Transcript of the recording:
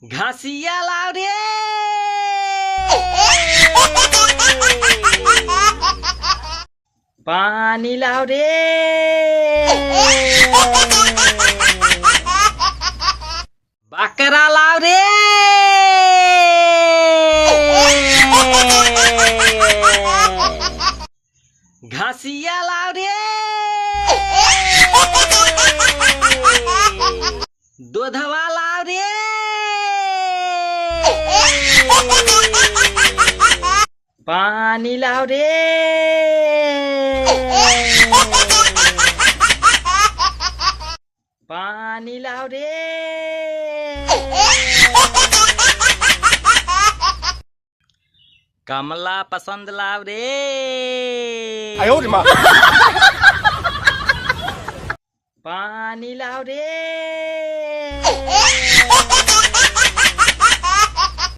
घासिया लाओ रे। पानी लाओ रे। बकरा लाओ रे। घासिया लाओ रे। दूधवा लाओ रे। पानी लाओ रे। पानी लाओ रे। कमला पसंद लाओ रे। पानी लाओ रे।